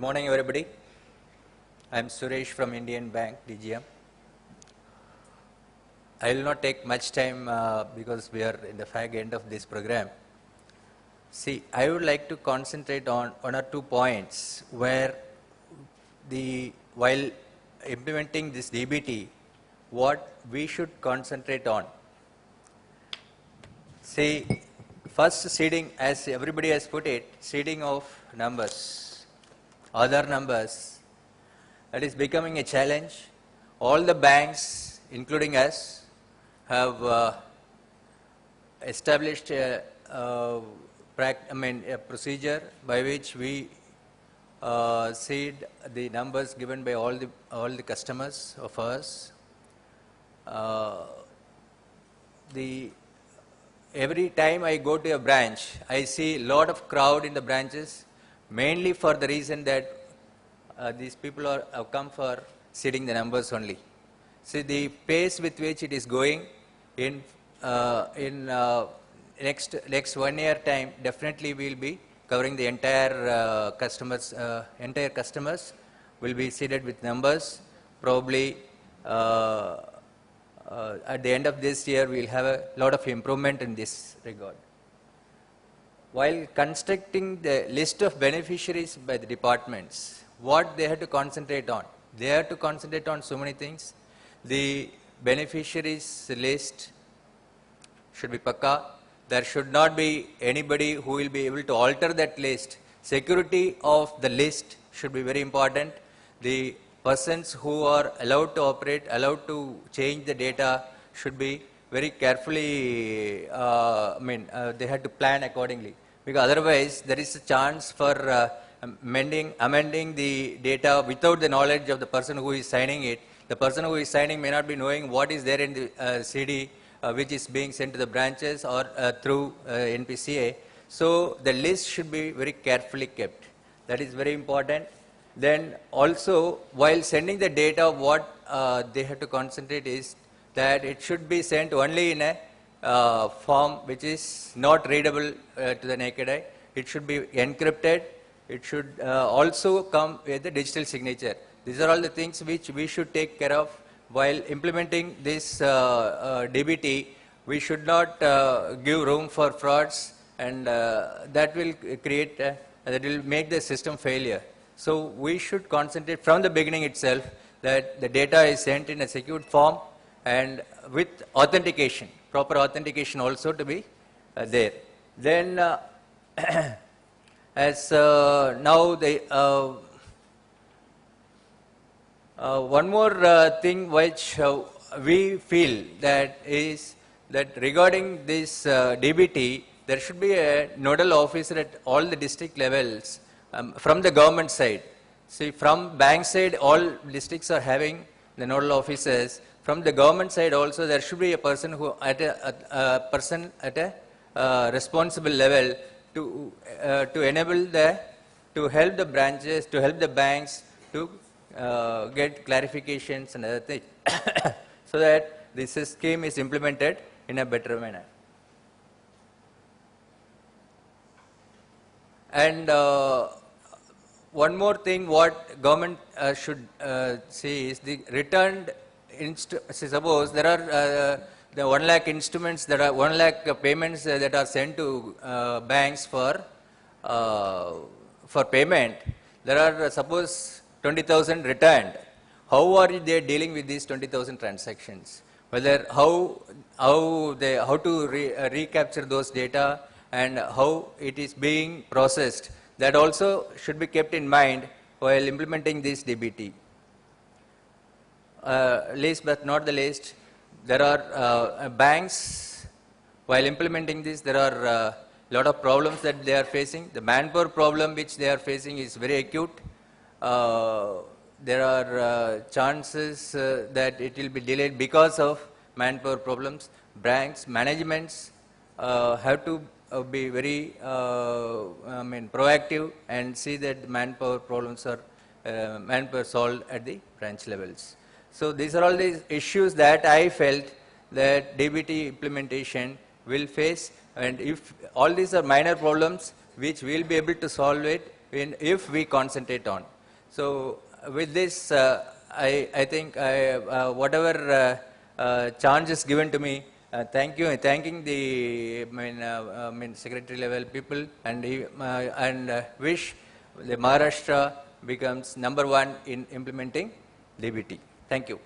morning, everybody. I'm Suresh from Indian Bank, DGM. I will not take much time because we are in the fag end of this program. See, I would like to concentrate on one or 2 points where while implementing this DBT, what we should concentrate on. See, first seeding, as everybody has put it, seeding of numbers, other numbers, that is becoming a challenge. All the banks, including us, have established a procedure by which we seed the numbers given by all the customers of ours. Every time I go to a branch, I see a lot of crowd in the branches, mainly for the reason that these people have come for seeding the numbers only. See, the pace with which it is going in next 1 year time, definitely we will be covering the entire customers. Entire customers will be seeded with numbers. Probably at the end of this year, we will have a lot of improvement in this regard. While constructing the list of beneficiaries by the departments, what they have to concentrate on? They have to concentrate on so many things. The beneficiaries list should be pakka. There should not be anybody who will be able to alter that list. Security of the list should be very important. The persons who are allowed to operate, allowed to change the data should be very carefully, they have to plan accordingly. Because otherwise, there is a chance for amending the data without the knowledge of the person who is signing it. The person who is signing may not be knowing what is there in the CD which is being sent to the branches or through NPCA. So the list should be very carefully kept. That is very important. Then also, while sending the data, what they have to concentrate is that it should be sent only in a form which is not readable to the naked eye. It should be encrypted. It should also come with a digital signature. These are all the things which we should take care of while implementing this DBT. We should not give room for frauds, and that will create, that will make the system failure. So we should concentrate from the beginning itself that the data is sent in a secured form and with authentication, proper authentication also to be there. Then as now the one more thing which we feel that is that regarding this DBT, there should be a nodal officer at all the district levels from the government side. See, from bank side, all districts are having the nodal officers. From the government side also, there should be a person who at a responsible level to enable to help the branches, to help the banks to get clarifications and other things, so that this scheme is implemented in a better manner. And one more thing, what government should see is the returned. Suppose there are the 1 lakh instruments, that are 1 lakh payments that are sent to banks for payment. There are suppose 20,000 returned. How are they dealing with these 20,000 transactions? Whether how to recapture those data and how it is being processed. That also should be kept in mind while implementing this DBT. Least but not the least, there are banks, while implementing this, there are a lot of problems that they are facing. The manpower problem which they are facing is very acute. There are chances that it will be delayed because of manpower problems. Banks, managements have to be very proactive and see that manpower problems are manpower solved at the branch levels. So these are all the issues that I felt that DBT implementation will face, and if all these are minor problems which we will be able to solve it if we concentrate on. So with this, I think whatever chance is given to me, thank you, thanking the secretary level people, and wish the Maharashtra becomes #1 in implementing DBT. Thank you.